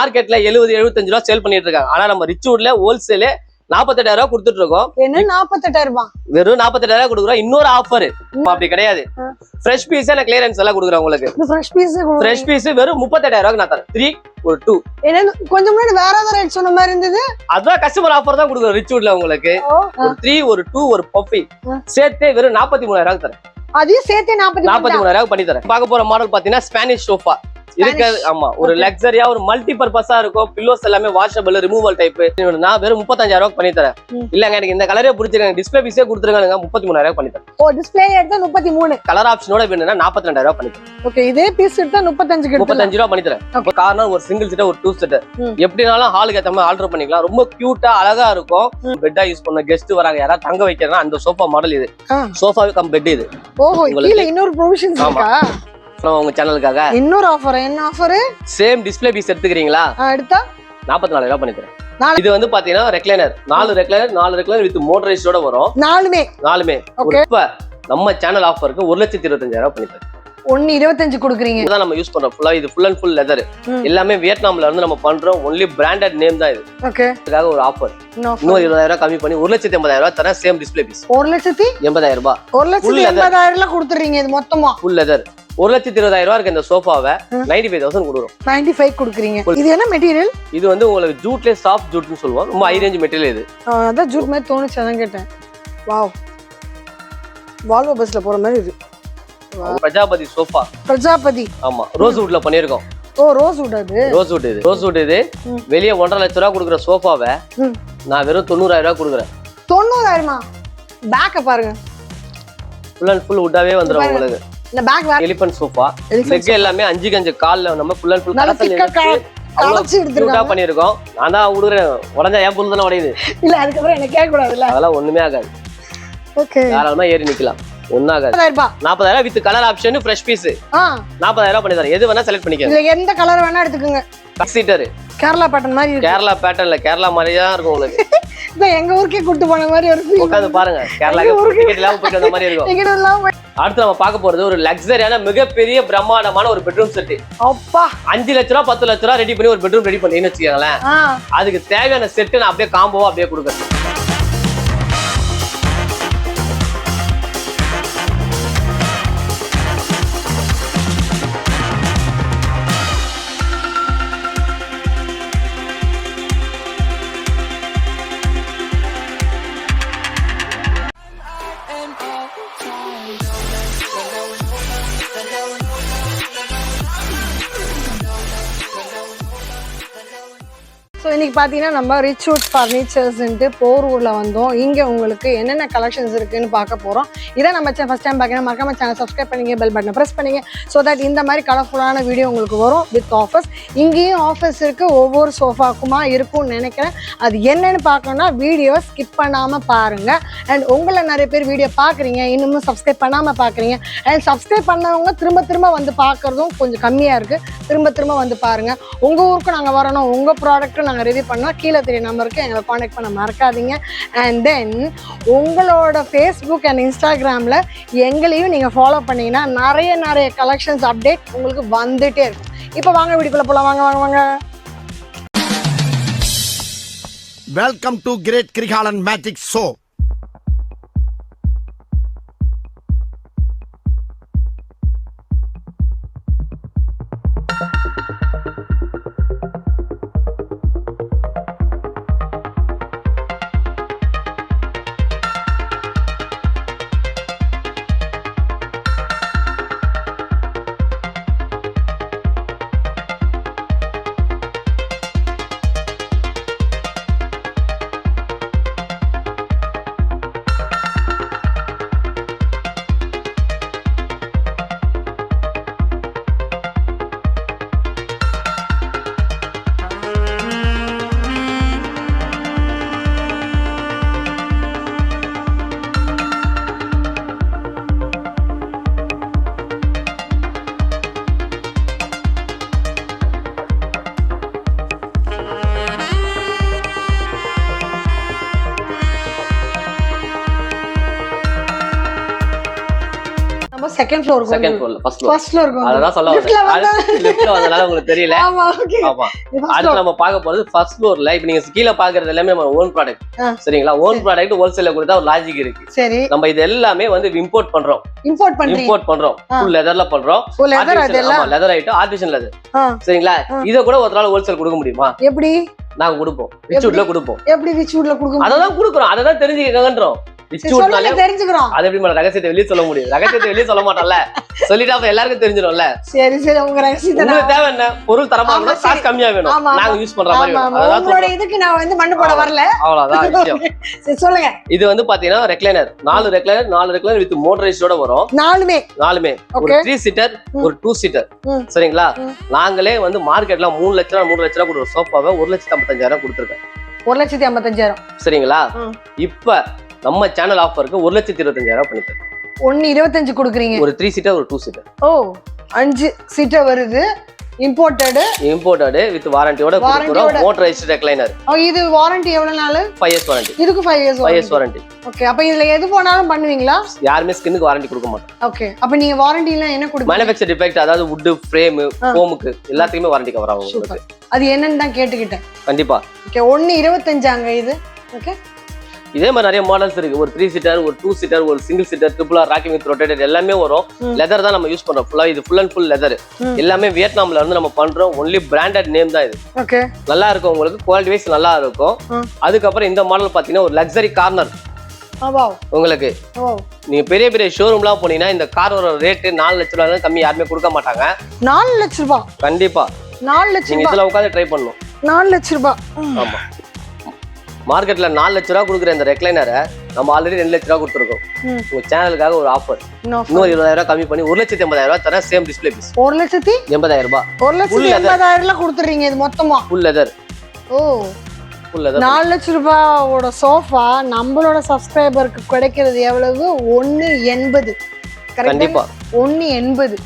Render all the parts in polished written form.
மார்க்கெட்ல 70-75 ரூபா சேல் பண்ணிட்டு இருக்காங்க. ஆனா நம்ம ரிச்வுட்ல ஹோல்சேல் 48,000 ரூபா கொடுத்துட்டு இருக்கோம். என்ன 48,000 ரூபாய்? வெறும் 48,000 ரூபா கொடுக்குறோம். இன்னொரு ஆஃபர் அப்படி கிடையாது. ஃப்ரெஷ் பீஸ் நான் கிளியரன்ஸ் எல்லாம் கொடுக்குறேன் உங்களுக்கு. ஃப்ரெஷ் பீஸ் வெறும் 38,000 ரூபாய்க்கு நான் தரேன். 3 ஒரு 2. என்ன கொஞ்சம் முன்னாடி வேற ஏதாவது ரேட் சொன்ன மாதிரி இருந்தது. அதான் கஸ்டமர் ஆஃபர் தான் கொடுக்குறோம் ரிச்வுட்ல உங்களுக்கு. ஒரு 3 ஒரு 2 ஒரு பஃபி சேர்த்து வெறும் 43,000 ரூபாய்க்கு தரேன். அதையும் சேர்த்து 43,000 ரூபாய்க்கு பண்ணி தரேன். பார்க்க போற மாடல் பாத்தீங்கன்னா ஸ்பானிஷ் சோஃபா இருக்காது. ஆமா, ஒரு லக்ஸரியா ஒரு மல்டி பர்பஸா இருக்கும். பில்லோஸ் எல்லாமே வாஷபிள் ரிமூவல் டைப். நான் வெறும் 35,000 ரூபாய்க்கு பண்ணி தரேன். இல்லங்க எனக்கு இந்த கலரே பிடிச்சிருக்காங்க, டிஸ்ப்ளே பீஸே கொடுத்துருக்காங்க, 33,000 ரூபாய் பண்ணி தரேன். ஓ, டிஸ்ப்ளே எடுத்தா 33. கலர் ஆப்ஷனோட வேணும்னா 42,000 ரூபாய் பண்ணி தரேன். ஓகே, இதே பீஸ் எடுத்தா 35 ரூபாய் பண்ணி தரேன். கார்னர் ஒரு சிங்கிள் சீட் ஒரு 2 சீட் எப்படினாலும் ஹாலுக்கு ஏத்த மாதிரி ஆல்டர் பண்ணிக்கலாம். ரொம்ப கியூட்டா அழகா இருக்கும். பெட்டா யூஸ் பண்ண கெஸ்ட் வராங்க யாராவது தங்க வைக்கிறனா அந்த சோஃபா மாடல் இது. சோஃபாவே கம் பெட் இது. ஓஹோ, கீழ இன்னொரு ப்ரொவிஷன்ஸ் இருக்கா? உங்க சேனலுக்காக இன்னொரு ஆஃபர். என்ன ஆஃபர்? சேம் டிஸ்ப்ளே பீஸ் எடுத்துக்கிறீங்களா? எடுத்தா 44,000 ரூபாய் பண்ணி தரேன். இது வந்து பாத்தீங்கன்னா ரெக்லைனர் 4 ரெக்லைனர் வித் மோட்டரைஸ்டோட வரும். நாலுமே இப்ப நம்ம சேனல் ஆஃபருக்கு 1,25,000 ரூபாய் பண்ணி தரேன். 1,25 கொடுக்குறீங்க. இதான் நம்ம யூஸ் பண்றோம். ஃபுல்லா இது ஃபுல் அண்ட் ஃபுல் லெதர். எல்லாமே வியட்நாம்ல இருந்து நம்ம பண்றோம். ஒன்லி பிராண்டட் நேம் தான் இது. ஓகே, இதுக்காக ஒரு ஆஃபர். இன்னும் 20,000 ரூபாய் கம்மி பண்ணி 1,80,000 ரூபாய் தரேன். சேம் டிஸ்ப்ளே பீஸ் 1,80,000 ரூபாய். 1,80,000 கொடுத்துறீங்க. இது மொத்தமா ஃபுல் லெதர் 1,20,000 ரூபாய் இருக்கு. இந்த சோஃபாவை 95,000 கொடுக்குறோம். 95 கொடுக்குறீங்க. இது என்ன மெட்டீரியல்? இது வந்து உங்களுக்கு ஜூட்ல சாஃப்ட் ஜூட்னு சொல்லுவோம். ரொம்ப ஹை ரேஞ்ச் மெட்டீரியல் இது. அதான் ஜூட் மாதிரி தோணுச்சு, அதான் கேட்டேன். வாவ், வால்வோ பஸ்ல போற மாதிரி இது. பிரஜாபதி சோஃபா. பிரஜாபதி. ஆமா, ரோஸ் வுட்ல பண்ணிருக்கோம். ஓ, ரோஸ் வுட். அது ரோஸ் வுட் இது. வெளிய 1.5 லட்சம் ரூபாய் கொடுக்குற சோஃபாவை நான் வெறும் 90,000 ரூபாய் கொடுக்குறேன். 90,000மா? பேக்க பாருங்க, ஃபுல் அண்ட் ஃபுல் வுட்டாவே வந்துரும் உங்களுக்கு. இந்த பேக் எலிபென்ட் சோஃபா. லெக் எல்லாமே 5 கால்ல நம்ம ஃபுல் அண்ட் ஃபுல் கலச்சி எடுத்துட்டா பண்ணிருக்கோம். நான் தான் கொடுக்குறேன். உடஞ்சா ஏன் புல் தானே உடையுது. இல்ல, அதுக்கு அப்புறம் என்ன கேட்க கூடாதுல்ல. அதெல்லாம் ஒண்ணுமே ஆகாது. ஓகே, தாராளமா ஏறி நிக்கலாம். ஒண்ணாகாது. 40,000 with colour option fresh piece 40,000 ரூபாய் பண்ணி தரேன். எது வேணா செலக்ட் பண்ணிக்கங்க. இதுல எந்த கலர் வேணா எடுத்துக்கங்க. சீட்டர் கேரளா பேட்டர்ன் மாதிரி இருக்கு. கேரளா பேட்டர்ன்ல கேரளா மாதிரியே தான் இருக்கும் உங்களுக்கு. இத எங்க ஊருக்கே கூட்டி போன மாதிரி ஒரு ஃபீல். உட்கார்ந்து பாருங்க, கேரளாக்கு டிக்கெட் இல்லாம போயிட்டு வந்த மாதிரி இருக்கும். டிக்கெட் இல்லாம. அடுத்து நம்ம பார்க்க போறது ஒரு லக்ஸரியான மிகப்பெரிய பிரம்மாண்டமான ஒரு பெட்ரூம் செட். அப்பா, 5 லட்சம் ரூபாய் 10 லட்சம் ரூபாய் ரெடி பண்ணி ஒரு பெட்ரூம் ரெடி பண்ணீங்கன்னு வச்சுக்கோங்களேன். அதுக்கு தேவையான செட் நான் அப்படியே காம்போவா அப்படியே கொடுக்குறேன். ஸோ இன்னைக்கு பார்த்தீங்கன்னா நம்ம ரிச்வுட் ஃபர்னிச்சர்ஸ்ன்ட்டு போரூரில் வந்தோம். இங்கே உங்களுக்கு என்னென்ன கலெக்ஷன்ஸ் இருக்குன்னு பார்க்க போகிறோம். இதை நம்ம ஃபஸ்ட் டைம் பார்க்கணும், மறக்காம சேனல் சப்ஸ்கிரைப் பண்ணிங்க, பெல் பட்டனை ப்ரெஸ் பண்ணிங்க. ஸோ தட் இந்த மாதிரி கலர்ஃபுல்லான வீடியோ உங்களுக்கு வரும் வித் ஆஃபர்ஸ். இங்கேயும் ஆஃபர்ஸ் இருக்குது, ஒவ்வொரு சோஃபாக்குமா இருக்கும்னு நினைக்கிறேன். அது என்னென்னு பார்க்கணுன்னா வீடியோவை ஸ்கிப் பண்ணாமல் பாருங்கள். அண்ட் உங்களை நிறைய பேர் வீடியோ பார்க்குறீங்க, இன்னமும் சப்ஸ்கிரைப் பண்ணாமல் பார்க்குறீங்க. அண்ட் சப்ஸ்கிரைப் பண்ணவங்க திரும்ப வந்து பார்க்குறதும் கொஞ்சம் கம்மியாக இருக்குது. திரும்ப வந்து பாருங்கள். உங்கள் ஊருக்கு நாங்கள் வரணும், உங்கள் ப்ராடக்ட்டும் நாங்கள் ரிவ்யூ பண்ணோம். கீழே தெரிய நம்பருக்கு எங்களை காண்டாக்ட் பண்ண மறக்காதீங்க. அண்ட் தென் உங்களோட ஃபேஸ்புக் அண்ட் இன்ஸ்டாகிராமில் எங்களையும் நீங்கள் ஃபாலோ பண்ணிங்கன்னா நிறைய கலெக்ஷன்ஸ் அப்டேட் உங்களுக்கு வந்துகிட்டே இருக்கும். இப்போ வாங்க வீடியோக்குள்ளே போகலாம். வாங்க. Welcome to great Kirikalan magic show. Second ஃப்ளோருக்கு செகண்ட் ஃப்ளோர்ல ஃபர்ஸ்ட் ஃபர்ஸ்ட் ஃப்ளோருக்கு அதான் சொல்ல வந்தேன் லிஃப்ட்ல வந்தனால உங்களுக்கு தெரியல ஆமா ஓகே ஆமா அடுத்து நம்ம பார்க்க போறது ஃபர்ஸ்ட் ஃப்ளோர்ல இப்போ நீங்க கீழ பாக்குறது எல்லாமே நம்ம ஓன் ப்ராடக்ட் சரிங்களா ஓன் ப்ராடக்ட் ஹோல்சேல்ல கொடுத்தா ஒரு லாஜிக் இருக்கு சரி நம்ம இது எல்லாமே வந்து இம்போர்ட் பண்றோம் ஃபுல் லெதர்ல பண்றோம் ஃபுல் லெதர் அதெல்லாம் லெதர் ஐட்டம் ஆர்டிஃபிஷியல் லெதர் சரிங்களா இத கூட ஒரு நாள் ஹோல்சேல் கொடுக்க முடியுமா எப்படி நாங்க கொடுப்போம் ரிச்வுட்ல கொடுப்போம் எப்படி ரிச்வுட்ல கொடுக்க அததான் கொடுக்குறோம் அததான் தெரிஞ்சுக்கங்கன்றோம் ரிச்வுட்னாலே தெரிஞ்சுக்கிறோம் அது எப்படி ரகசியத்தை வெளிய சொல்ல முடியும் ரகசியத்தை வெளிய சொல்ல மாட்டோம்ல சொல்லிட்டா அப்ப எல்லாருக்கும் தெரிஞ்சிடும்ல சரி உங்க ரகசியத்தை உங்களுக்கு தேவை என்ன பொருள் தரமா வேணும் காசு கம்மியா வேணும் நாங்க யூஸ் பண்ற மாதிரி வேணும் உங்களோட இதுக்கு நான் வந்து மண்ணு போட வரல அவ்வளவுதான் விஷயம் சரி சொல்லுங்க இது வந்து பாத்தீங்கன்னா ரெக்லைனர் 4 ரெக்லைனர் வித் மோட்டரைஸ்டோட வரும் நாலுமே ஒரு 3 சீட்டர் ஒரு 2 சீட்டர் சரிங்களா நாங்களே வந்து மார்க்கெட்ல 3 லட்சம் கொடுக்குற சோஃபாவை 1,55,000 கொடுத்துருக்கேன் 1,55,000 சரிங்களா இப்ப நம்ம சேனல் ஆஃபருக்கு 1,25,000 பண்ணிட்டேன் 1,25 கொடுக்குறீங்க ஒரு 3 சீட்டர் ஒரு 2 சீட்டர் ஓ 5 சீட்டர் வருது இம்போர்ட்டட் வித் வாரண்டியோட கொடுக்குறோம் மோட்டரைஸ்ட் ரெக்லைனர் இது வாரண்டி எவ்வளவு நாள் 5 இயர்ஸ் வாரண்டி இதுக்கு 5 இயர்ஸ் வாரண்டி ஓகே அப்ப இதுல எது போனாலும் பண்ணுவீங்களா யாருமே ஸ்கின்னுக்கு வாரண்டி கொடுக்க மாட்டோம் ஓகே அப்ப நீங்க வாரண்டில என்ன கொடுப்பீங்க மேனுஃபேக்சர் டிஃபெக்ட் அதாவது வுட் ஃப்ரேம் ஃபோமுக்கு எல்லாத்துக்குமே வாரண்டி கவர் ஆகும் உங்களுக்கு அது என்னன்னு தான் கேட்டுக்கிட்டேன் கண்டிப்பா ஓகே 1,25 அங்க இது ஓகே இதே மாதிரி நிறைய மாடல்ஸ் இருக்கு ஒரு 3 சீட்டர் ஒரு 2 சீட்டர் ஒரு single seater triple R rocking with rotated எல்லாமே வரும் லெதர் தான் நம்ம யூஸ் பண்றோம் ஃபுல்லா இது ஃபுல் அண்ட் ஃபுல் லெதர் எல்லாமே வியட்நாம்ல இருந்து நம்ம பண்றோம் ஒன்லி பிராண்டட் நேம் தான் இது ஓகே நல்லா இருக்கும் உங்களுக்கு குவாலிட்டி வைஸ் நல்லா இருக்கும் அதுக்கப்புறம் இந்த மாடல் பாத்தீங்கன்னா ஒரு லக்ஸரி கார்னர் உங்களுக்கு நீங்க பெரிய பெரிய ஷோரூம்லாம் போனீங்கன்னா இந்த காரோட ரேட் 4 லட்சம் ரூபாய் கம்மி யாருமே கொடுக்க மாட்டாங்க 4 லட்சம் ரூபாய் கண்டிப்பா 4 லட்சம் நீங்க இதுல உட்கார்ந்து ட்ரை பண்ணணும் 4 லட்சம் ரூபாய் ஆமா மார்க்கெட்ல 4 லட்சம் ரூபாய் கொடுக்குற இந்த ரெக்லைனரை நம்ம ஆல்ரெடி 2 லட்சம் ரூபாய் கொடுத்துருக்கோம் உங்க சேனலுக்காக ஒரு ஆஃபர் இன்னும் 20,000 கம்மி பண்ணி 1,80,000 தர சேம் டிஸ்ப்ளே பீஸ் 1,80,000 1,80,000 கொடுத்துறீங்க இது மொத்தமா ஃபுல் லெதர் ஓ ஃபுல் லெதர் 4 லட்சம் ரூபாயோட சோஃபா நம்மளோட சப்ஸ்கிரைபருக்கு கிடைக்கிறது எவ்வளவு 1,80 கண்டிப்பா 1,80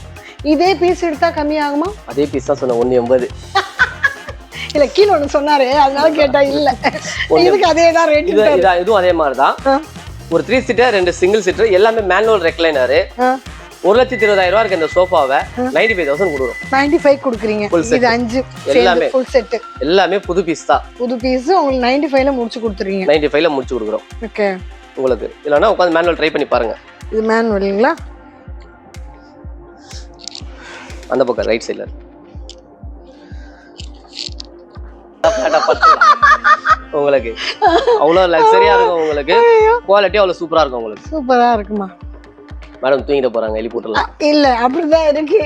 இதே பீஸ் எடுத்தா கம்மி ஆகுமா அதே பீஸ் தான் சொன்ன 1,80 இல்ல கீழ ஒன்னு சொன்னாரு அதனால கேட்டா இல்ல இதுக்கு அதே தான் ரேட் இதுவும் அதே மாதிரி தான் ஒரு 3 சீட்டர் 2 சிங்கிள் சீட்டர் எல்லாமே மேனுவல் ரெக்லைனர் 1,20,000 இருக்கு இந்த சோஃபாவை 95,000 கொடுக்குறோம் 95 கொடுக்குறீங்க இது 5 எல்லாமே ஃபுல் செட் எல்லாமே புது பீஸ் தான் புது பீஸ் உங்களுக்கு 95 ல முடிச்சு கொடுத்துறீங்க 95 ல முடிச்சு கொடுக்குறோம் ஓகே உங்களுக்கு இல்லனா உட்கார்ந்து மேனுவல் ட்ரை பண்ணி பாருங்க இது மேனுவல்ங்களா அந்த பக்கம் ரைட் சைடுல உங்களுக்கு அவ்வளவு லக்ஸரியா இருக்கும் உங்களுக்கு குவாலிட்டி அவ்வளவு சூப்பரா இருக்கும் உங்களுக்கு சூப்பரா இருக்குமா மேடம் தூங்கிட்டு போறாங்க எலி போட்டுலாம் இல்ல அப்படிதான் இருக்கு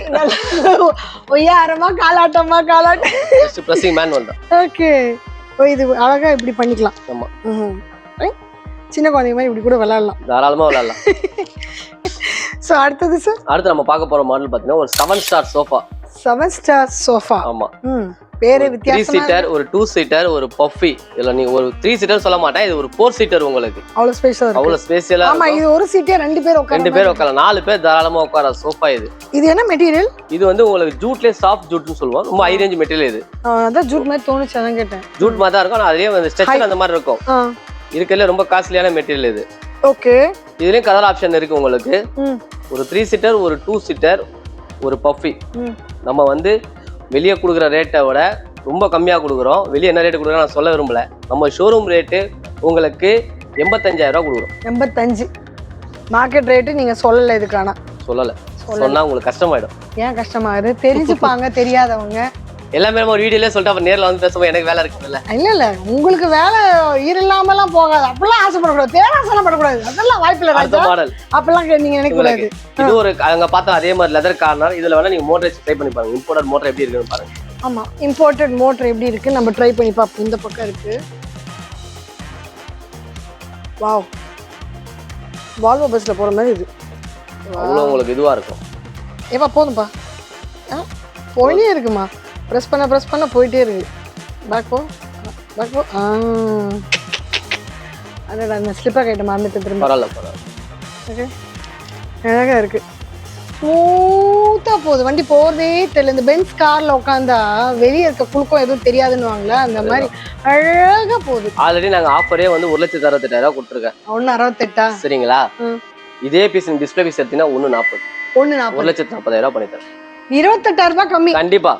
ஒய்யாரமா காலாட்டமா ஜஸ்ட் பிரஸிங் மேனுவல் தான் ஓகே இது அழகா இப்படி பண்ணிக்கலாம் ஆமா சின்ன குழந்தைங்க மாதிரி இப்படி கூட விளையாடலாம் தாராளமா விளையாடலாம் சோ அடுத்து நம்ம பார்க்க போற மாடல் பாத்தீங்கன்னா ஒரு 7 ஸ்டார் சோஃபா 7 ஸ்டார் சோஃபா ஆமா வேற வித்தியாசமா 3 சீட்டர் ஒரு 2 சீட்டர் ஒரு பஃபி இல்ல நீ ஒரு 3 சீட்டர் சொல்ல மாட்டேன் இது ஒரு 4 சீட்டர் உங்களுக்கு அவ்வளவு ஸ்பேஷியலா ஆமா இது ஒரு சீட்டே 2 பேர் உட்காரலாம் 4 பேர் தாராளமா உட்கார சோஃபா இது என்ன மெட்டீரியல் இது வந்து உங்களுக்கு ஜூட்ல சாஃப்ட் ஜூட்னு சொல்லுவோம் ரொம்ப ஹை ரேஞ்ச் மெட்டீரியல் இது அதான் ஜூட் மாதிரி தோணுச்சு அதான் கேட்டேன் ஜூட் மாதிரி தான் இருக்கும் ஆனா அதே வந்து ஸ்ட்ரெச்சர் அந்த மாதிரி இருக்கும் இருக்கல ரொம்ப காஸ்ட்லியான மெட்டீரியல் இது ஓகே இதுலயும் கலர் ஆப்ஷன் இருக்கு உங்களுக்கு ஒரு 3 சீட்டர் ஒரு 2 சீட்டர் ஒரு பஃபி நம்ம வந்து வெளியே கொடுக்குற ரேட்டை விட ரொம்ப கம்மியா கொடுக்குறோம் வெளியே என்ன ரேட்டு கொடுக்குறோம் நான் சொல்ல விரும்பல நம்ம ஷோரூம் ரேட்டு உங்களுக்கு 85,000 கொடுக்குறோம் 85 மார்க்கெட் ரேட்டு நீங்க சொல்லல இதுக்கான சொல்லல சொன்னா உங்களுக்கு கஷ்டமாயிடும் ஏன் கஷ்டமாயிரு தெரிஞ்சுப்பாங்க தெரியாதவங்க எல்லாமே நம்ம ஒரு வீடியோல சொல்லிட்டு அப்ப நேர்ல வந்து பேசும்போது எனக்கு வேலை இருக்குல்ல இல்ல உங்களுக்கு வேலை இல்லாமலாம் போகாது அப்படிலாம் ஆசைப்படக்கூடாது பேராசைப்படக்கூடாது அதெல்லாம் வாய்ப்பு இல்லை அடுத்த மாடல் அப்பெல்லாம் நீங்க நினைக்க கூடாது இது ஒரு அங்க பார்த்தா அதே மாதிரி லெதர் கார்னர் இதுல வேணா நீங்க மோட்டர் ட்ரை பண்ணி பாருங்க இம்போர்ட்டட் மோட்டர் எப்படி இருக்குன்னு பாருங்க ஆமா இம்போர்ட்டட் மோட்டர் எப்படி இருக்கு நம்ம ட்ரை பண்ணி பார்ப்போம் இந்த பக்கம் இருக்கு வாவ் வால்வோ பஸ்ல போற மாதிரி இது அவ்வளவு உங்களுக்கு இதுவா இருக்கும் ஏப்பா போதும்பா போயிட்டே இருக்குமா ப்ரெஸ் பண்ண போயிட்டே இருக்கு பேக் போ அதோட அந்த ஸ்லிப்பர் கைட்ட மறந்துட்டு திரும்ப பரவாயில்ல ஓகே அழகா இருக்கு ஸ்மூத்தா போகுது வண்டி போறதே தெரியல இந்த பென்ஸ் கார்ல உட்காந்தா வெளியே இருக்க குளுக்கம் எதுவும் தெரியாதுன்னு வாங்கல அந்த மாதிரி அழகா போகுது ஆல்ரெடி நாங்க ஆஃபரே வந்து 1,68,000 கொடுத்துருக்கேன் 1,68 சரிங்களா இதே பீஸ் டிஸ்பிளே பீஸ் எடுத்தீங்கன்னா 1,40 1,40,000 பண்ணி தரேன். 28,000 ரூபாய் கம்மி. கண்டிப்பா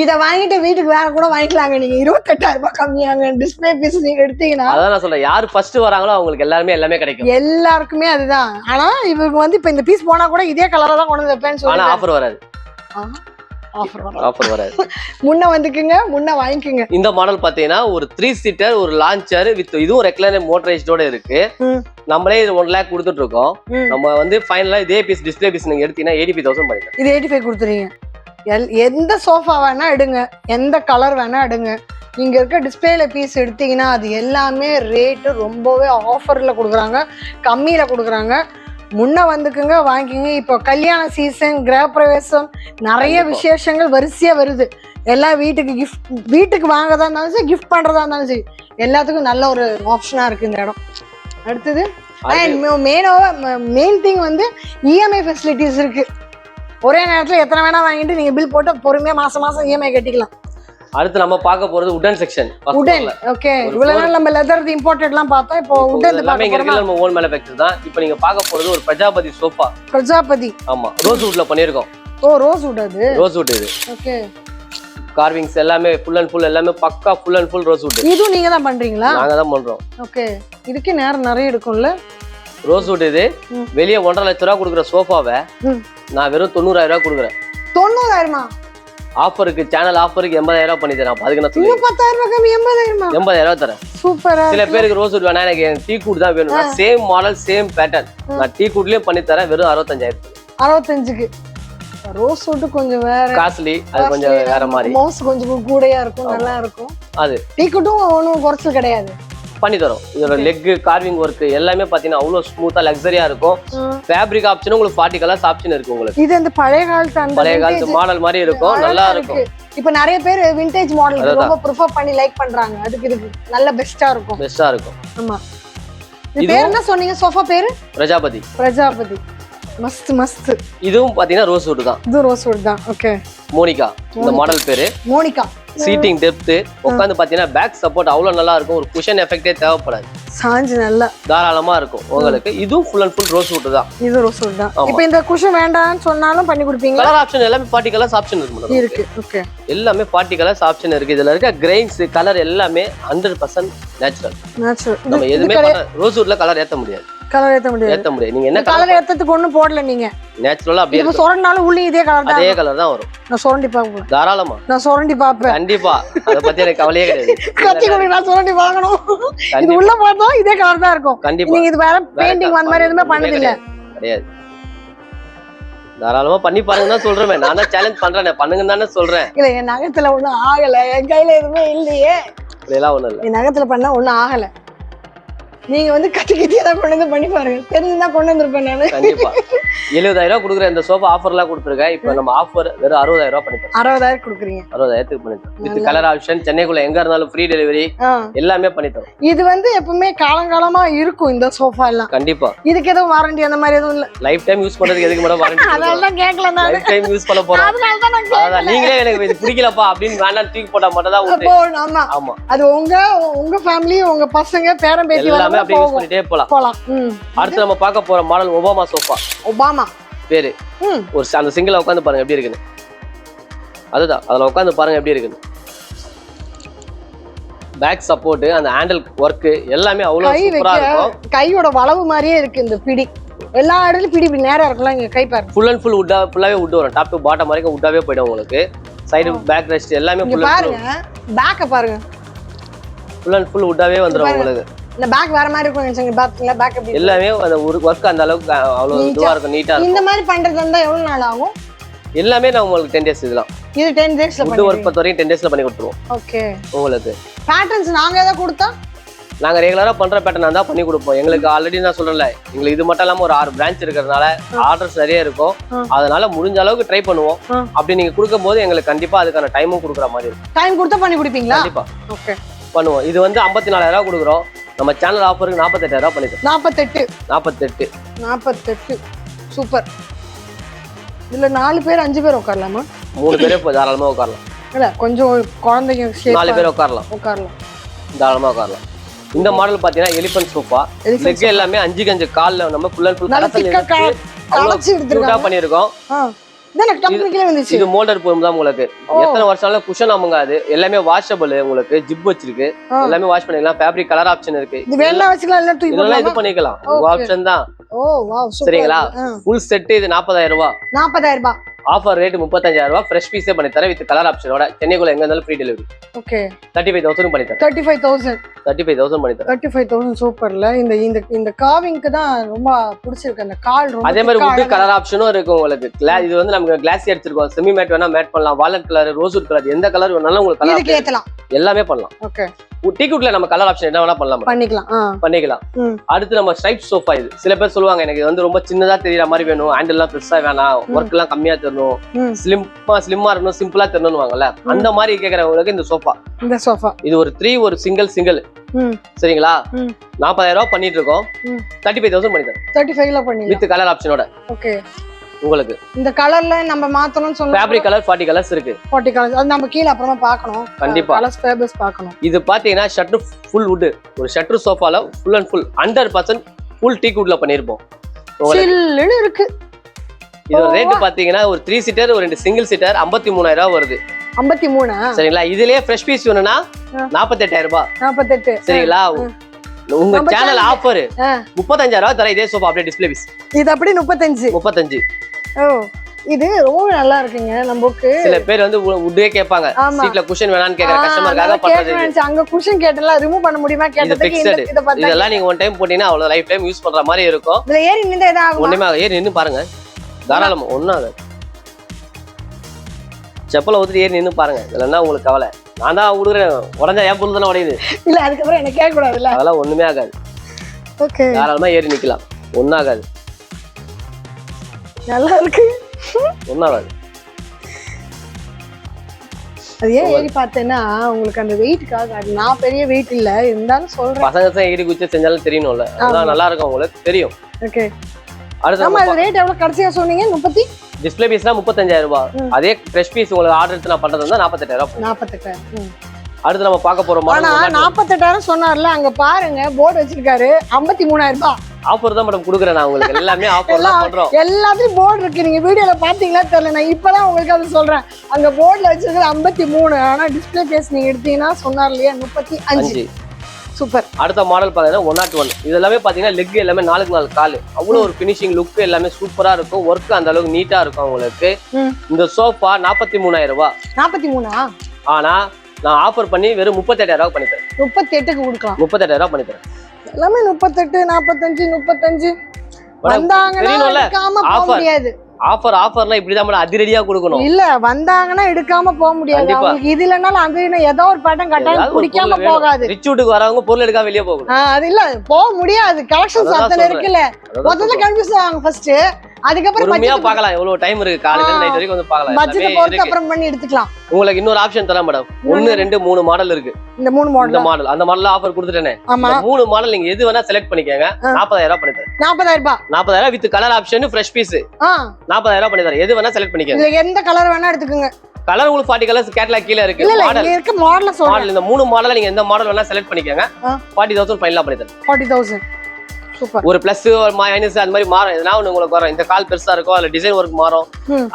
இத வாங்கிட்டு வீட்டுக்கு வேற கூட வாங்கிக்கலாங்க. நீங்க 28,000 ரூபாய் கம்மியாங்க. டிஸ்ப்ளே பீஸ் நீங்க எடுத்தீங்கன்னா அதான் நான் சொல்றேன், யாரு ஃபர்ஸ்ட் வராங்களோ அவங்களுக்கு எல்லாமே கிடைக்கும். எல்லாருக்குமே அதுதான். ஆனா இவங்க வந்து இப்ப இந்த பீஸ் போனா கூட இதே கலரா தான் கொண்டு வந்து வைப்பேன்னு சொல்லி. ஆனா ஆஃபர் வராது. ஆஃபர் வராது. முன்ன வந்துக்குங்க, முன்ன வாங்கிக்கோங்க. இந்த மாடல் பாத்தீங்கன்னா ஒரு 3 சீட்டர் ஒரு லான்ச்சர் வித் இதுவும் ரெக்லைனர் மோட்டரைஸ்டோட இருக்கு. நம்மளே இது 1 lakh கொடுத்துட்டு இருக்கோம். நம்ம வந்து ஃபைனலா இதே பீஸ் டிஸ்ப்ளே பீஸ் நீங்க எடுத்தீங்கன்னா 85,000 பண்ணிக்கலாம். இது 85 கொடுத்துறீங்க. எந்த சோஃபா வேணா எடுங்க, எந்த கலர் வேணா எடுங்க. இங்க இருக்க டிஸ்பிளேல பீஸ் எடுத்தீங்கன்னா அது எல்லாமே ரேட்டு ரொம்பவே ஆஃபர்ல கொடுக்குறாங்க, கம்மியில கொடுக்குறாங்க. முன்ன வந்துக்குங்க, வாங்கிக்கோங்க. இப்போ கல்யாண சீசன், கிரகப்பிரவேசம், நிறைய விசேஷங்கள் வரிசையா வருது. எல்லாம் வீட்டுக்கு வாங்கதா இருந்தாலும் சரி, கிஃப்ட் பண்றதா இருந்தாலும் சரி, எல்லாத்துக்கும் நல்ல ஒரு ஆப்ஷனா இருக்கு இந்த இடம். அடுத்தது மெயின் திங் வந்து இஎம்ஐ ஃபெசிலிட்டிஸ் இருக்கு. ஒரே நேரத்துல எத்தனை வேணா வாங்கிட்டு நீங்க பில் போட்டு பொறுமையா மாசம் இஎம்ஐ கட்டிக்கலாம். அடுத்து நம்ம பார்க்க போறது உடன் செக்ஷன். உடன் ஓகே. இவ்வளவு நாள் நம்ம லெதர் இம்போர்ட்டட்லாம் பார்த்தோம். இப்போ உடன் எல்லாமே இங்க இருக்குல நம்ம ஓன் மேனுஃபேக்சர் தான். இப்போ நீங்க பார்க்க போறது ஒரு பிரஜாபதி சோஃபா. பிரஜாபதி ஆமா, ரோஸ் வுட்ல பண்ணிருக்கோம். ஓ ரோஸ் வுட். அது ரோஸ் வுட் இது. ஓகே. கார்விங்ஸ் எல்லாமே ஃபுல் அண்ட் ஃபுல் எல்லாமே பக்கா full and full rose would. இதுவும் நீங்க தான் பண்றீங்களா? நாங்க தான் பண்றோம். ஓகே. இதுக்கு நேரம் நிறைய எடுக்கும்ல. ரோஸ் வுட் இது. வெளிய 1.5 லட்சம் ரூபாய் கொடுக்குற சோஃபாவை நான் வெறும் 90,000 ரூபாய் கொடுக்குறேன். 90,000? ஆஃபருக்கு, சேனல் ஆஃபருக்கு 80,000 பண்ணி தரேன். அதுக்கு நான் 10,000 கம்மி 80,000 தரேன். சூப்பரா. சில பேருக்கு ரோஸ் வுட் வேணா, எனக்கு டீ கூட் தான் வேணும். சேம் மாடல் சேம் பேட்டர்ன் நான் டீ கூட்லயும் பண்ணி தரேன். வெறும் 65,000. 65க்கு. ரோஸ் வுட் கொஞ்சம் வேற காஸ்ட்லி, அது கொஞ்சம் வேற மாதிரி. மவுஸ் கொஞ்சம் கூடையா இருக்கும், நல்லா இருக்கும். அது டீ கூட்டும் ஒன்றும் குறைச்சல் கிடையாது, பண்ணி தரோம். இதோட லெக் கார்விங் ஒர்க் எல்லாமே பாத்தீங்கன்னா அவ்வளவு ஸ்மூத்தா லக்ஸரியா இருக்கும். ஃபேப்ரிக் ஆப்ஷன் உங்களுக்கு 40 கலர்ஸ் ஆப்ஷன் இருக்கு உங்களுக்கு. இது அந்த பழைய காலத்து மாடல் மாதிரி இருக்கும், நல்லா இருக்கும். இப்ப நிறைய பேர் விண்டேஜ் மாடல் ரொம்ப ப்ரிஃபர் பண்ணி லைக் பண்றாங்க. அதுக்கு இது நல்ல பெஸ்டா இருக்கும். ஆமா. இது பேர் என்ன சொன்னீங்க? சோஃபா பேரு பிரஜாபதி. மஸ்த். இதுவும் பாத்தீங்கன்னா ரோஸ் வுட் தான். இது ரோஸ் வுட் தான். ஓகே. மோனிகா இந்த மாடல் பேரு. மோனிகா. சீட்டிங் டெப்த், உட்காந்து பாத்தீங்கன்னா பேக் சப்போர்ட் அவ்வளவு நல்லா இருக்கும். ஒரு குஷன் எஃபெக்டே தேவைப்படாது. சாஞ்சு நல்லா தாராளமா இருக்கும் உங்களுக்கு. இதுவும் full and full rose would தான். இது ரோஸ் வுட் தான். இப்போ இந்த குஷன் வேண்டாம்னு சொன்னாலும் பண்ணி கொடுப்பீங்க. கலர் ஆப்ஷன் எல்லாமே 40 கலர்ஸ் ஆப்ஷன் இருக்கு. ஓகே. எல்லாமே 40 கலர்ஸ் ஆப்ஷன் இருக்கு. இதுல இருக்க கிரெயின்ஸ் கலர் எல்லாமே 100% நேச்சுரல். நம்ம எதுமே ரோஸ் வுட்ல கலர் ஏத்த முடியாது. நீங்க என்ன கலர் ஏத்ததுக்கு ஒண்ணும் போடல. நீங்க நேச்சுரலா அப்படியே இப்ப சொரண்டாலும் உள்ள இதே கலர் தான் வரும். நான் சொரண்டி பாப்பேன். தாராளமா நான் சொரண்டி பாப்பேன். கண்டிப்பா. அத பத்தி எனக்கு கவலையே கிடையாது. கத்தி கூட நான் சொரண்டி வாங்கணும். இது உள்ள பார்த்தா இதே கலர் தான் இருக்கும். நீங்க இது வேற பெயிண்டிங் அந்த மாதிரி எதுமே பண்ணது இல்ல. கிடையாது. தாராளமா பண்ணி பாருங்க தான் சொல்றேன். நான் தான் சேலஞ்ச் பண்றேன். பண்ணுங்க தானே சொல்றேன். இல்ல என் நகத்துல ஒண்ணும் ஆகல. என் கையில எதுவுமே இல்லையே. இதெல்லாம் ஒண்ணும் இல்ல. என் நகத்துல பண்ணா ஒண்ணும் ஆகல. நீங்க வந்து கத்தியா தான் கொண்டு வந்து பண்ணி பாருங்க. தெரிஞ்சுதான் கொண்டு வந்திருப்பேன் நானு. கண்டிப்பா. 70,000 ரூபாய் கொடுக்குற இந்த சோஃபா ஆஃபர்லாம் கொடுத்துருக்கேன். இப்போ நம்ம ஆஃபர் வெறும் 60,000 ரூபாய் பண்ணிட்டோம். 60,000 கொடுக்குறீங்க. 60,000க்கு பண்ணிட்டோம். வித் கலர் ஆப்ஷன், சென்னைக்குள்ள எங்க இருந்தாலும் ஃப்ரீ டெலிவரி எல்லாமே பண்ணிட்டோம். இது வந்து எப்பவுமே காலங்காலமா இருக்கும் இந்த சோஃபா எல்லாம். கண்டிப்பா. இதுக்கு எதுவும் வாரண்டி அந்த மாதிரி எதுவும் இல்ல. லைஃப் டைம் யூஸ் பண்றதுக்கு எதுக்கு மேடம் வாரண்டி? அதனால தான் கேட்கல நான். லைஃப் டைம் யூஸ் பண்ண போறோம். அதனால தான் நான் கேட்கல. நீங்களே எனக்கு இது பிடிக்கலப்பா அப்படினு வேணா தூக்கி போட்டா மட்டும் தான் உண்டு. ஆமா. ஆமா. அது உங்க ஃபேமிலி, உங்க பசங்க, பேரன் பேத்தி எல்லாமே அப்படியே யூஸ் பண்ணிட்டே போலாம். அடுத்து நம்ம பார்க்க போற மாடல் ஒபாமா சோஃபா. ஒபாமா பேரு. ஒரு அந்த சிங்கிள உட்கார்ந்து பாருங்க எப்படி இருக்குன்னு. அதுதான் அதுல உட்கார்ந்து பாருங்க எப்படி இருக்குன்னு. பேக் சப்போர்ட், அந்த ஹேண்டில் வர்க் எல்லாமே அவ்வளவு சூப்பரா இருக்கும். கையோட வளவு மாதிரியே இருக்கு இந்த பிடி. எல்லா இடத்துலயும் பிடி இப்படி நேரா இருக்கும்ல. இங்க கை பாருங்க. ஃபுல் அண்ட் ஃபுல் வுட்டா, ஃபுல்லாவே வுட் வரும். டாப் டு பாட்டம் வரைக்கும் வுட்டாவே போய்டும் உங்களுக்கு. சைடு பேக் ரெஸ்ட் எல்லாமே ஃபுல் பாருங்க. பேக்க பாருங்க. ஃபுல் அண்ட் ஃபுல் வுட்டாவே வந்துரும் உங்களுக்கு. இந்த பேக் வேற மாதிரி இருக்கும் நினைச்சீங்க. பேக்ல பேக் அப்படி எல்லாமே அந்த ஒரு வர்க் அந்த அளவுக்கு அவ்வளவு இதுவா இருக்கும், நீட்டா இருக்கும். இந்த மாதிரி பண்றதா இருந்தா எவ்வளவு நாள் ஆகும்? எல்லாமே நான் உங்களுக்கு 10 டேஸ் இதெல்லாம். இது 10 டேஸ்ல பண்ணி வர்க் பத்த வரைக்கும் 10 டேஸ்ல பண்ணி கொடுத்துருவோம். ஓகே. உங்களுக்கு பேட்டர்ன்ஸ் நாங்க ஏதா கொடுத்தா நாங்க ரெகுலரா பண்ற பேட்டர்ன் தான் பண்ணி கொடுப்போம். எங்களுக்கு ஆல்ரெடி நான் சொல்றேன்ல, எங்களுக்கு இது மட்டும் இல்லாம ஒரு 6 பிரான்ச் இருக்கிறதுனால ஆர்டர்ஸ் நிறைய இருக்கும். அதனால முடிஞ்ச அளவுக்கு ட்ரை பண்ணுவோம். அப்படி நீங்க கொடுக்கும் போது எங்களுக்கு கண்டிப்பா அதுக்கான டைமும் கொடுக்குற மாதிரி இருக்கும். டைம் கொடுத்தா பண்ணி கொடுப்பீங்களா? கண்டிப்பா. ஓகே பண்ணுவோம். இது வந்து 54,000 ரூபாய் கொடுக்குறோம். நம்ம சேனல் ஆஃபருக்கு 48,000 ரூபாய் பண்ணிட்டோம். 48 சூப்பர். இதுல 4 பேர் 5 பேர் உட்காரலாமா? 3 பேரே தாராளமா உட்காரலாம். இல்ல கொஞ்சம் குழந்தைங்க 4 பேர் உட்காரலாம் தாராளமா உட்காரலாம். இந்த மாடல் பாத்தீங்கன்னா எலிபென்ட் சோஃபா. லெக் எல்லாமே 5 கால்ல நம்ம ஃபுல் அண்ட் ஃபுல் கலச்சி எடுத்துருக்காங்க பண்ணிருக்கோம். இது மோல்டர் போம் தான் உங்களுக்கு. எத்தனை வருஷம் குஷன் அமுங்காது. எல்லாமே வாஷபிள் உங்களுக்கு. ஜிப் வச்சிருக்கு. எல்லாமே வாஷ் பண்ணிக்கலாம். ஃபேப்ரிக் கலர் ஆப்ஷன் இருக்கு. இது வேணா வச்சுக்கலாம் இல்ல தூக்கி இதெல்லாம் இது பண்ணிக்கலாம். ஆப்ஷன் தான். ஓ வாவ் சூப்பர். சரிங்களா? ஃபுல் செட் இது 40000 ரூபாய். 40000 ரூபாய். ஆஃபர் ரேட் 35000 ரூபாய். ஃப்ரெஷ் பீஸே பண்ணி தரேன் வித் கலர் ஆப்ஷனோட. சென்னைக்குள்ள எங்க இருந்தாலும் ஃப்ரீ டெலிவரி. ஓகே 35000 பண்ணி தரேன். 35000 பண்ணி தரேன். 35000 சூப்பர்ல. இந்த காவிங்க்கு தான் ரொம்ப பிடிச்சிருக்கு. அந்த கால் ரொம்ப அதே மாதிரி வுட் கலர் ஆப்ஷனும் இருக்கு உங்களுக்கு. இது வந்து நமக்கு கிளாஸி அடிச்சிருக்கோம். செமி மேட் வேணா மேட் பண்ணலாம். வாலட் கலர், ரோஸ்வுட் கலர், எந்த கலர் வேணாலும் உங்களுக்கு கலர் இதுக்கு ஏத்தலாம். எல்லாமே பண்ணலாம். ஓகே டீக்குட்ல நம்ம கலர் ஆப்ஷன் என்ன வேணா பண்ணிக்கலாம். அடுத்து நம்ம ஸ்ட்ரைப் சோஃபா. இது சில பேர் சொல்லுவாங்க எனக்கு வந்து ரொம்ப சின்னதா தெரியற மாதிரி வேணும், ஹேண்டில் எல்லாம் பெருசா வேணாம், ஒர்க் எல்லாம் கம்மியா தரணும், ஸ்லிம்மா இருக்கணும், சிம்பிளா தரணும்வாங்கல்ல, அந்த மாதிரி கேக்குறவங்களுக்கு இந்த சோஃபா இது ஒரு 3 ஒரு சிங்கிள் சரிங்களா? 40000 ரூபாய் பண்ணிட்டு இருக்கோம். 35000 பண்ணி தரேன். 35ல பண்ணி வித் கலர் ஆப்ஷனோட. ஓகே உங்களுக்கு இந்த கலர்ல நம்ம மாத்தணும்னு சொன்னா ஃபேப்ரிக் கலர் 40 கலர்ஸ் இருக்கு. 40 கலர்ஸ் அது நம்ம கீழ அப்புறமா பார்க்கணும். கண்டிப்பா கலர்ஸ் ஃபேப்ரிக்ஸ் பார்க்கணும். இது பாத்தீங்கன்னா ஷட்டர் ஃபுல் வுட். ஒரு ஷட்டர் சோஃபால full and full 100% full teak வுட்ல பண்ணிருப்போம். சில்லுன்னு இருக்கு. இது ரேட் பாத்தீங்கன்னா ஒரு 3 சீட்டர் ஒரு 2 சிங்கிள் சீட்டர் 53000 ரூபாய் வருது. 53 சரிங்களா? இதுலயே ஃப்ரெஷ் பீஸ் வேணும்னா 48000 ரூபாய். 48 சரிங்களா? உங்க சேனல் ஆஃபர் 35000 ரூபாய் தர இதே சோஃபா அப்படியே டிஸ்ப்ளே பீஸ். இது அப்படியே 35. ஓ இது ரொம்ப நல்லா இருக்குங்க. நமக்கு சில பேர் வந்து வுட்டே கேட்பாங்க. சீட்ல குஷன் வேணாம்னு கேக்குற கஸ்டமர்காக பண்றது. அங்க குஷன் கேட்டல ரிமூவ் பண்ண முடியுமா கேட்டதுக்கு இதெல்லாம் நீங்க ஒன் டைம் போட்டீங்கன்னா அவ்வளவு லைஃப் டைம் யூஸ் பண்ற மாதிரி இருக்கும். இதுல ஏறி நின்னு ஏதா ஆகும். ஒண்ணுமே ஏறி நின்னு பாருங்க. தாராளமா ஒண்ணாது. செப்பல ஊத்தி ஏறி நின்னு பாருங்க. இல்லன்னா உங்களுக்கு கவலை. நான் தான் உடுறேன். உடஞ்சா ஏன் பொருள் தானே உடையுது. இல்ல அதுக்கு அப்புறம் என்ன கேட்க கூடாதுல்ல. அதெல்லாம் ஒண்ணுமே ஆகாது. ஓகே தாராளமா ஏறி நிக்கலாம். ஒண்ணாகாது. நல்லா இருக்கு. ஒண்ணாகாது. அது ஏன் ஏறி பார்த்தேன்னா உங்களுக்கு அந்த வெயிட்டுக்காக. அது நான் பெரிய வெயிட் இல்ல இருந்தாலும் சொல்றேன். பசங்க தான் ஏறி குச்சி செஞ்சாலும் தெரியணும்ல. அதான் நல்லா இருக்கும் உங்களுக்கு தெரியும். ஓகே அடுத்து நம்ம ரேட் எவ்வளவு கடைசியா சொன்னீங்க? 30 டிஸ்ப்ளே பீஸ்னா 35000 ரூபாய். அதே ஃப்ரெஷ் பீஸ் உங்களுக்கு ஆர்டர் எடுத்து நான் பண்றது வந்து 48000 ரூபாய். 48000. அடுத்து நம்ம பார்க்க போறோம். ஆனா 48000 சொன்னார்ல அங்க பாருங்க போர்டு வச்சிருக்காரு 53000 ரூபாய். ஆஃபர் தான் மேடம் குடுக்குறேன் நான் உங்களுக்கு. எல்லாமே ஆஃபர் தான் பண்றோம். எல்லாத்தையும் போர்டு இருக்கு. நீங்க வீடியோல பாத்தீங்களா தெரியல. நான் இப்பதான் உங்களுக்கு அது சொல்றேன். அங்க போர்டுல வச்சிருக்கிறது 53. ஆனா டிஸ்ப்ளே கேஸ் நீங்க எடுத்தீங்கன்னா சொன்னார் இல்லையா 35. சூப்பர். அடுத்த மாடல் பாத்தீங்கன்னா 101. இது எல்லாமே பாத்தீங்கன்னா லெக் எல்லாமே 4x4 கால். அவ்வளவு ஒரு ஃபினிஷிங் லுக் எல்லாமே சூப்பரா இருக்கும். ஒர்க் அந்த அளவுக்கு நீட்டா இருக்கும் உங்களுக்கு. இந்த சோஃபா 43000 ரூபாய். 43. ஆனா நான் ஆஃபர் பண்ணி வெறும் 38000 ரூபாய் பண்ணி தரேன். 38க்கு கொடுக்கலாம். 38000 ரூபாய் பண்ணி தரேன். எல்லாமே 38 45 35 வந்தாங்கன்னா எடுக்காம போக முடியாது. ஆஃபர்லாம் இப்படிதான் மேடம் அதிரடியா கொடுக்கணும். இல்ல வந்தாங்கன்னா எடுக்காம போக முடியாது. உங்களுக்கு இது இல்லனாலும் அது ஏதோ ஒரு படம் கட்டாயம் குடிக்காம போகாது. ரிச் வீட்டுக்கு வரவங்க பொருள் எடுக்காம வெளியே போகணும். அது இல்ல போக முடியாது. கலெக்ஷன்ஸ் அத்தனை இருக்குல்ல. முதல்ல கன்ஃபியூஸ் ஆவாங்க ஃபர்ஸ்ட். அதுக்கப்புறம் பொறுமையா பார்க்கலாம். எவ்வளவு டைம் இருக்கு. காலையில நைட் வரைக்கும் வந்து பார்க்கலாம். பட்ஜெட் பொறுத்து அப்புறம் பண்ணி எடுத்துக்கலாம். உங்களுக்கு இன்னொரு ஆப்ஷன் தரேன் மேடம். 1 2 3 மாடல் இருக்கு. இந்த 3 மாடல். இந்த மாடல் அந்த மாடல்ல ஆஃபர் கொடுத்துட்டேனே. ஆமா 3 மாடல் நீங்க எது வேணா செலக்ட் பண்ணிக்கங்க. 40000 ரூபாய் பண்ணி தரேன். 40000 ரூபாய். 40000 with colour option fresh piece. 40000 ரூபாய் பண்ணி தரேன். எது வேணா செலக்ட் பண்ணிக்கங்க. இதுல எந்த கலர் வேணா எடுத்துக்கங்க. கலர் உங்களுக்கு 40 கலர்ஸ் கேட்டலாக் கீழ இருக்கு. மாடல் இங்க இருக்க மாடல்ல சொல்றேன். மாடல் இந்த 3 மாடல்ல நீங்க எந்த மாடல் வேணா செலக்ட் பண்ணிக்கங்க. 40000 ஃபைனலா பண்ணி தரேன். 40000. சூப்பர். ஒரு பிளஸ் ஒரு மைனஸ் அந்த மாதிரி மாறும். எதனா ஒண்ணு உங்களுக்கு வரும். இந்த கால் பெருசா இருக்கும். அதுல டிசைன் ஒர்க் மாறும்.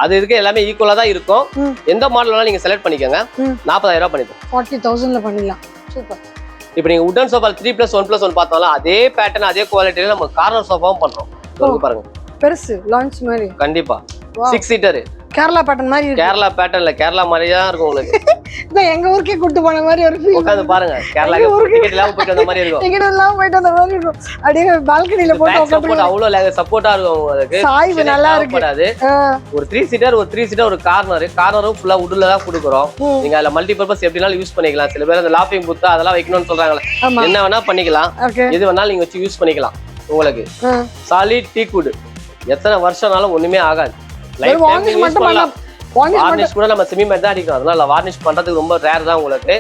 அது இருக்கு எல்லாமே ஈக்குவலா தான் இருக்கும். எந்த மாடல் வேணா நீங்க செலக்ட் பண்ணிக்கங்க. 40000 ரூபாய் பண்ணி தரேன். 40000ல பண்ணிடலாம். சூப்பர். இப்போ நீங்க வுடன் சோஃபா 3+1+1 பார்த்தாலும் அதே பேட்டர்ன் அதே குவாலிட்டில நம்ம கார்னர் சோஃபாவும் பண்றோம். பாருங்க பெருசு லான்ச் மாதிரி. கண்டிப்பா 6 சீட்டர் கேரளா பேட்டர்ன் மாதிரி இருக்கு. கேரளா பேட்டர்ன்ல கேரளா மாதிரியே தான் இருக்கும் உங்களுக்கு. இத எங்க ஊர்க்கே கூட்டி போன மாதிரி ஒரு ஃபீல். உட்கார்ந்து பாருங்க. கேரளாக்கு டிக்கெட் எல்லாம் போயிட்டு வந்த மாதிரி இருக்கும். டிக்கெட் எல்லாம் போயிட்டு வந்த மாதிரி இருக்கும். அப்படியே பால்கனில போட்டு சப்போர்ட் அவ்வளவு சப்போர்ட்டா இருக்கும் உங்களுக்கு. சாய்வு நல்லா இருக்கு. ஒரு 3 சீட்டர் ஒரு கார்னரும் ஃபுல்லா வுட்ல தான் கொடுக்குறோம். நீங்க அதுல மல்டி பர்பஸ் எப்படினாலும் யூஸ் பண்ணிக்கலாம். சில பேர் அந்த லாஃபிங் புத்தா அதெல்லாம் வைக்கணும்னு சொல்றாங்களே. என்ன வேணா பண்ணிக்கலாம். எது வேணாலும் நீங்க வச்சு யூஸ் பண்ணிக்கலாம். உங்களுக்கு சாலிட் டீக் வுட் எத்தனை வருஷம்னாலும் ஒண்ணுமே ஆகாது. லைஃப் டைம் யூஸ் பண்ணலாம். வார்னிஷ் கூட நம்ம செமி மேட் தான் அடிக்கிறோம். அதனால வார்னிஷ் பண்றதுக்கு ரொம்ப ரேர் தான் உங்களுக்கு.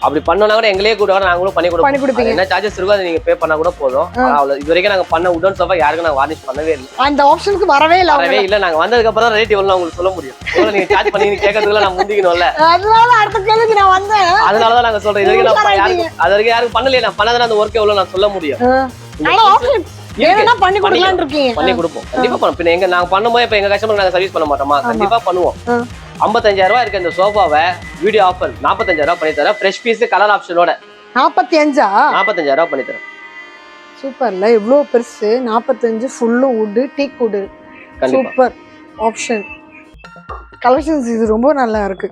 அப்படி பண்ணோம்னா கூட எங்களே கூட நாங்களும் பண்ணி கொடுப்போம். என்ன சார்ஜஸ் இருக்கோ அதை நீங்க பே பண்ணா கூட போதும். அவ்வளவு இது வரைக்கும் நாங்க பண்ண வுடன் சோஃபா யாருக்கும் நாங்க வார்னிஷ் பண்ணவே இல்லை. அந்த ஆப்ஷனுக்கு வரவே இல்ல. நாங்க வந்ததுக்கு அப்புறம் தான் ரேட் எவ்வளவு உங்களுக்கு சொல்ல முடியும். எவ்வளவு நீங்க சார்ஜ் பண்ணி கேட்கறதுக்குள்ள நான் முந்திக்கணும்ல. அதனால அடுத்த கேள்விக்கு நான் வந்தேன். அதனாலதான் நாங்க சொல்றோம். இது வரைக்கும் நான் யாருக்கும் அது வரைக்கும் யாருக்கும் பண்ணலையே. நான் பண்ணதுல அந்த ஒர்க் எவ்வளவு நான் சொல்ல முடியும். ஏன்னா பண்ணி கொடுக்கலாம்னு இருக்கீங்க. பண்ணி கொடுப்போம் கண்டிப்பா பண்ணுவோம். பின்ன எங்க நாங்க பண்ணும்போது இப்ப எங்க கஸ்டமர் நாங்க சர்வீஸ் பண்ண மாட்டோமா? கண்டிப்பா பண்ணுவோம். 55,000 இருக்க இந்த சோஃபாவை வீடியோ ஆஃபர் 45,000 பண்ணி தரேன். ஃப்ரெஷ் பீஸ் கலர் ஆப்ஷனோட 45,000 பண்ணி தரேன். சூப்பர்ல, இவ்ளோ பெருசு 45 full would, டீக் would. Super option. Collections இது ரொம்ப நல்லா இருக்கு.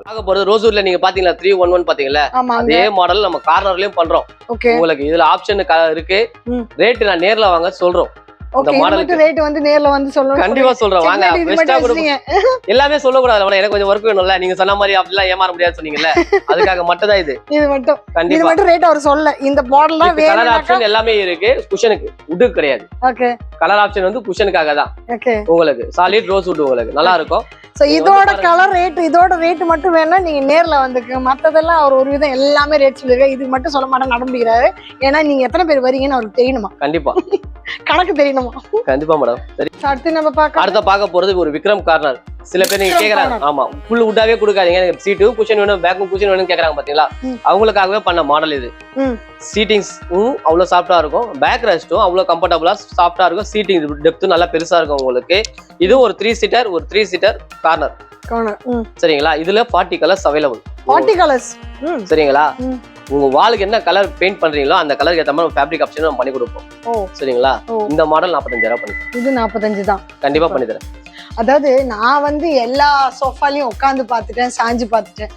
பார்க்க போறது ரோஸ்வுட்ல நீங்க பாத்தீங்களா 311 பாத்தீங்களா? அதே மாடல் நம்ம கார்னர்லயும் பண்றோம். உங்களுக்கு இதுல ஆப்ஷன் இருக்கு. ரேட் நான் நேர்ல வாங்க சொல்றோம். இந்த மாடலுக்கு ரேட் வந்து நேர்ல வந்து சொல்றோம். கண்டிப்பா சொல்றோம். வாங்க பெஸ்டா கொடுங்க. எல்லாமே சொல்ல கூடாது. எனக்கு கொஞ்சம் வொர்க் வேணும்ல. நீங்க சொன்ன மாதிரி அப்படிலாம் ஏமாற முடியாது சொன்னீங்கல்ல. அதுக்காக மட்டும் தான் இது. இது மட்டும். கண்டிப்பா. இது மட்டும் ரேட் அவர் சொல்ல. இந்த மாடல் தான் வேற கலர் ஆப்ஷன் எல்லாமே இருக்கு. குஷனுக்கு வுட் கிடையாது. ஓகே. கலர் ஆப்ஷன் வந்து குஷனுக்காக தான். ஓகே. உங்களுக்கு சாலிட் ரோஸ் வுட் உங்களுக்கு நல்லா இருக்கும். சோ இதோட கலர் ரேட் இதோட ரேட் மட்டும் வேணா நீங்க நேர்ல வந்துக்கு. மத்ததெல்லாம் அவர் ஒரு விதம் எல்லாமே ரேட் சொல்லிருக்காரு. இது மட்டும் சொல்ல மாட்டேன் நம்பிக்கிறாரு. ஏன்னா நீங்க எத்தனை பேர் வரீங்கன்னு அவருக்கு தெரியணுமா? கண்டிப்பா கணக்கு தெரியணுமா? கண்டிப்பா மேடம். சரி, அடுத்து நம்ம பார்க்க போறது ஒரு விக்ரம் கார்னர். சில பேர் நீங்க கேக்குறாங்க, ஆமா ஃபுல் வுட்டாவே கொடுக்காதீங்க, எனக்கு சீட்டும் குஷன் வேணும் பேக்கும் குஷன் வேணும்னு கேக்குறாங்க பாத்தீங்களா? அவங்களுக்காகவே பண்ண மாடல் இது. சீட்டிங்ஸும் அவ்வளவு சாஃப்டா இருக்கும், பேக் ரெஸ்டும் அவ்வளவு கம்ஃபர்டபுளா சாஃப்டா இருக்கும், சீட்டிங் டெப்த்தும் நல்லா பெருசா இருக்கும் உங்களுக்கு. இது ஒரு 3 சீட்டர் கார்னர். சரிங்களா? இதுல 40 கலர்ஸ் அவைலபிள். 40 கலர்ஸ். சரிங்களா? உங்க வாலுக்கு என்ன கலர் பெயிண்ட் பண்றீங்களோ அந்த கலருக்கு ஏத்த மாதிரி ஃபேப்ரிக் ஆப்ஷன் நம்ம பண்ணி கொடுப்போம். சரிங்களா? இந்த மாடல் 45,000 பண்ணி. இது 45 தான். கண்டிப்பா பண்ணி தரேன். அதாவது நான் வந்து எல்லா சோஃபாலையும் உட்காந்து பார்த்துட்டேன், சாஞ்சு பார்த்துட்டேன்.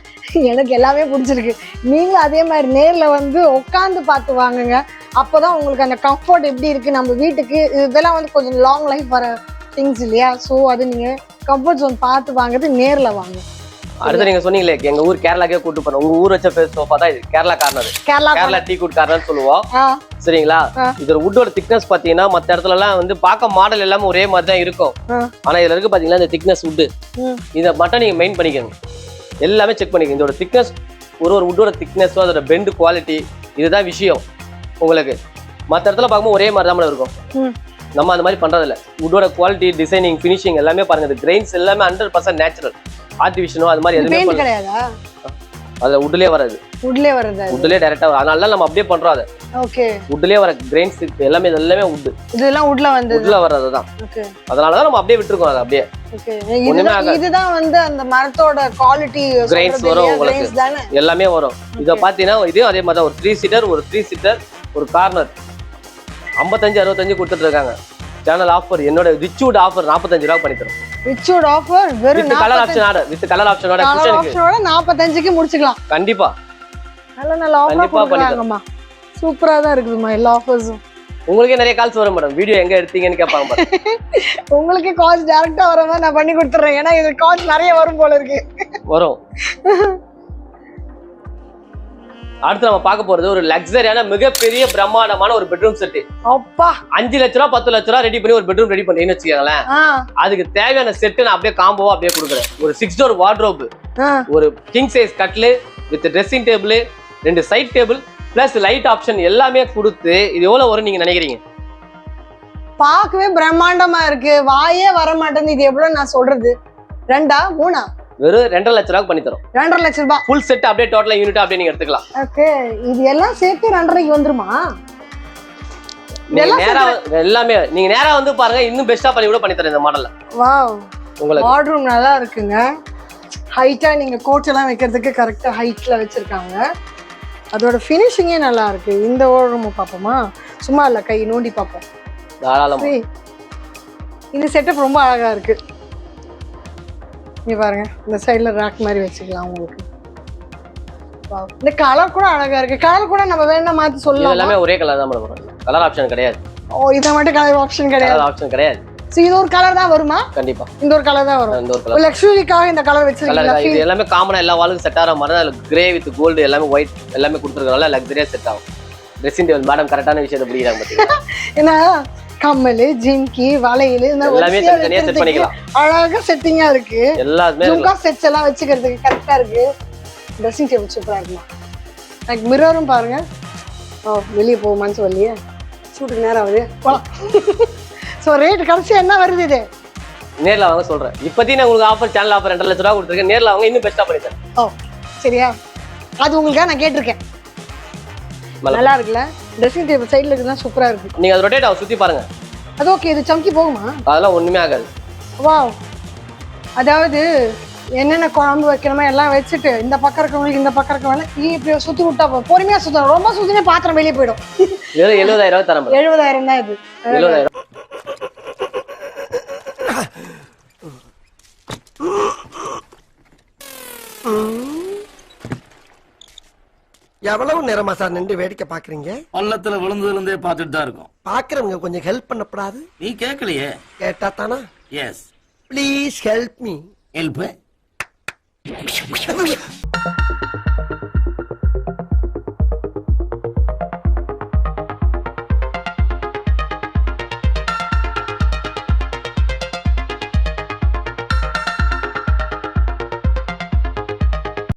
எனக்கு எல்லாமே பிடிச்சிருக்கு. நீங்களும் அதே மாதிரி நேர்ல வந்து உட்காந்து பார்த்து வாங்குங்க. அப்போதான் உங்களுக்கு அந்த கம்ஃபர்ட் எப்படி இருக்கு. நம்ம வீட்டுக்கு இதெல்லாம் வந்து கொஞ்சம் லாங் லைஃப் வர திங்ஸ் இல்லையா? ஸோ அது நீங்க கம்ஃபர்ட் ஜோன் பார்த்து வாங்குறது நேர்ல வாங்க. அடுத்து நீங்க சொன்னீங்களே எங்க ஊர் கேரளாக்கே கூட்டு போறோம். உங்க ஊர் வச்ச பேர் சோஃபா தான் இது. Kerala corner. Kerala tea good corner சொல்லுவோம். சரிங்களா? இதோட வுட்டோட திக்னஸ் பாத்தீங்கன்னா மத்த இடத்துல எல்லாம் வந்து பார்க்க மாடல் எல்லாமே ஒரே மாதிரி தான் இருக்கும். ஆனா இதுல இருக்கு பாத்தீங்களா இந்த திக்னஸ் வுட். இத மட்டும் நீங்க மெயின் பண்ணிக்கோங்க. எல்லாமே செக் பண்ணிக்கோங்க. இதோட திக்னஸ் ஒரு வுட்டோட திக்னஸ், அதோட பெண்ட் குவாலிட்டி, இதுதான் விஷயம் உங்களுக்கு. மத்த இடத்துல பார்க்கும்போது ஒரே மாதிரி தான் இருக்கும். நம்ம அந்த மாதிரி பண்றது இல்ல. வுட்டோட குவாலிட்டி, டிசைனிங், ஃபினிஷிங் எல்லாமே பாருங்க. இந்த கிரெயின்ஸ் எல்லாமே 100% நேச்சுரல். ஆர்டிஃபிஷியலோ அது மாதிரி எதுவுமே கிடையாதா? அது வுட்லயே வருது. வுட்லயே டைரக்டா வரும். அதனால நம்ம அப்படியே பண்றோம். அது ஓகே. வுட்லயே வர கிரெயின்ஸ் எல்லாமே இதெல்லாம் வுட். இதெல்லாம் வுட்ல வரதுதான். ஓகே. அதனால தான் நம்ம அப்படியே விட்டுருக்கோம். அது அப்படியே ஓகே. இதுதான் வந்து அந்த மரத்தோட குவாலிட்டி. கிரெயின்ஸ் வரும் உங்களுக்கு. எல்லாமே வரும். இத பாத்தீங்கன்னா இதே அதே மாதிரி ஒரு 3 சீட்டர் ஒரு கார்னர் 55-65 கொடுத்துட்டு இருக்காங்க. சேனல் ஆஃபர் என்னோட ரிச்வுட் ஆஃபர் 45,000 பண்ணி தரோம். ரிச்வுட் ஆஃபர் வெறும் கலர் ஆப்ஷனோட வித் கலர் ஆப்ஷனோட 45க்கு முடிச்சுக்கலாம். கண்டிப்பா நல்ல ஆஃபர் கொடுக்கறாங்கம்மா. சூப்பரா தான் இருக்குதுமா எல்லா ஆஃபர்ஸும். உங்களுக்கே நிறைய கால்ஸ் வரும் மேடம். வீடியோ எங்க எடுத்தீங்கன்னு கேட்பாங்க பாருங்க. உங்களுக்கு கால்ஸ் டைரக்டா வர மாதிரி நான் பண்ணி கொடுத்துறேன். ஏன்னா இது கால்ஸ் நிறைய வரும் போல இருக்கு. வரும். அடுத்து நம்ம பார்க்க போறது ஒரு லக்ஸரியான மிகப்பெரிய பிரம்மாண்டமான ஒரு பெட்ரூம் செட். அப்பா 5 லட்ச ரூபா 10 லட்ச ரூபா ரெடி பண்ணி ஒரு பெட்ரூம் ரெடி பண்ணீங்கன்னு வச்சுக்கோங்களேன். அதுக்கு தேவையான செட் நான் அப்படியே காம்போவா அப்படியே கொடுக்குறேன். ஒரு 6 டோர் வார்ட்ரோப், ஒரு கிங் சைஸ் கட்லு with dressing table, 2 side table plus light option எல்லாமே கொடுத்து இது எவ்வளவு வரும் நீங்க நினைக்கிறீங்க? பார்க்கவே பிரம்மாண்டமா இருக்கு. வாயே வர மாட்டேங்குது. இது எவ்வளவு நான் சொல்றது? 2 3 வெறும் 2.5 லட்ச ரூபாய்க்கு பண்ணி தரோம். 2.5 லட்சம் ரூபாய் ஃபுல் செட் அப்படியே டோட்டலா யூனிட் அப்படியே நீங்க எடுத்துக்கலாம். ஓகே. இது எல்லாம் சேர்த்து 2.5க்கு வந்துருமா? எல்லாமே நீங்க நேரா வந்து பாருங்க. இன்னும் பெஸ்டா பண்ணி கூட பண்ணி தரேன் இந்த மாடல்ல. வாவ். உங்களுக்கு வார்ட்ரூம் நல்லா இருக்குங்க. ஹைட்டா நீங்க கோட் எல்லாம் வைக்கிறதுக்கு கரெக்டா ஹைட்ல வச்சிருக்காங்க. அதோட ஃபினிஷிங்கே நல்லா இருக்கு. இந்த வார்ட்ரூம் பாப்போமா? சும்மா இல்ல கை நோண்டி பாப்போம். தாராளமா. இந்த செட்டப் ரொம்ப அழகா இருக்கு. இங்க பாருங்க. இந்த சைடுல ராக் மாதிரி வச்சுக்கலாம் உங்களுக்கு. இந்த கலர் கூட அழகா இருக்கு. கலர் கூட நம்ம வேணா மாத்தி சொல்லலாம். எல்லாமே ஒரே கலர் தான் மேடம் வரும். கலர் ஆப்ஷன் கிடையாது. ஓ இத மட்டும் கலர் ஆப்ஷன் கிடையாது. கலர் ஆப்ஷன் கிடையாது. சோ இது ஒரு கலர் தான் வருமா? கண்டிப்பா இந்த ஒரு கலர் தான் வரும். இந்த ஒரு கலர் லக்ஸுரிக்காக இந்த கலர் வச்சிருக்கீங்க. இது எல்லாமே காமனா எல்லா வாலுக்கும் செட் ஆற மாதிரி தான். கிரே வித் கோல்ட் எல்லாமே ஒயிட் எல்லாமே கொடுத்திருக்கனால லக்ஸரியா செட் ஆகும். ட்ரெஸ்ஸிங் டேபிள் மேடம் கரெக்ட்டான விஷயத்தை புரியுறாங்க பாத்தீங்களா? ஏன்னா கம்மல், ஜிம்கி, வளையல் எல்லாமே தனியா செட் பண்ணிக்கலாம். அழகா செட்டிங்கா இருக்கு. எல்லாமே ஜும்கா செட்ஸ் எல்லாம் வச்சுக்கிறதுக்கு கரெக்டா இருக்கு. ட்ரெஸ்ஸிங் டேபிள் சூப்பரா இருக்குமா. லைக் மிரரும் பாருங்க. ஓ வெளியே போக மனசு வரலையே. ஷூட்டுக்கு நேரம் ஆகுது. போலாம். ஸோ ரேட் கடைசி என்ன வருது? இது நேரில் வாங்க சொல்றேன். இப்போதைக்கு நான் உங்களுக்கு ஆஃபர் சேனல் ஆஃபர் 2.5 லட்ச ரூபா கொடுத்துருக்கேன். நேரில் வாங்க இன்னும் பெஸ்ட்டாக பண்ணித்தரேன். ஓ சரியா? அது உங்களுக்காக நான் கேட்டிருக்கேன். நல்லா இருக்குல்ல? ட்ரெஸ்ஸிங் டேபிள் சைடுல இருக்குதான் சூப்பரா இருக்கு. நீங்க அதை ரொட்டேட் ஆகும் சுத்தி பாருங்க. அது ஓகே. இது சம்கி போகுமா? அதெல்லாம் ஒண்ணுமே ஆகாது. வாவ். அதாவது என்னென்ன குழம்பு வைக்கணுமோ எல்லாம் வச்சுட்டு இந்த பக்கம் இருக்கவங்களுக்கு இந்த பக்கம் இருக்கவங்க இப்படி சுத்தி விட்டா பொறுமையா சுத்தணும். ரொம்ப சுத்தினே பாத்திரம் வெளியே போயிடும். 70,000 தரம். 70,000 தான் இது. 70,000. எவ்வளவு நேரமா சார் நின்று வேடிக்கை பாக்குறீங்க? பள்ளத்துல விழுந்ததுல இருந்தே பார்த்துட்டு தான் இருக்கும். பாக்குறவங்க கொஞ்சம் ஹெல்ப் பண்ணப்படாது? நீ கேட்கலையே. கேட்டா தானா? Yes. Please help me. Help.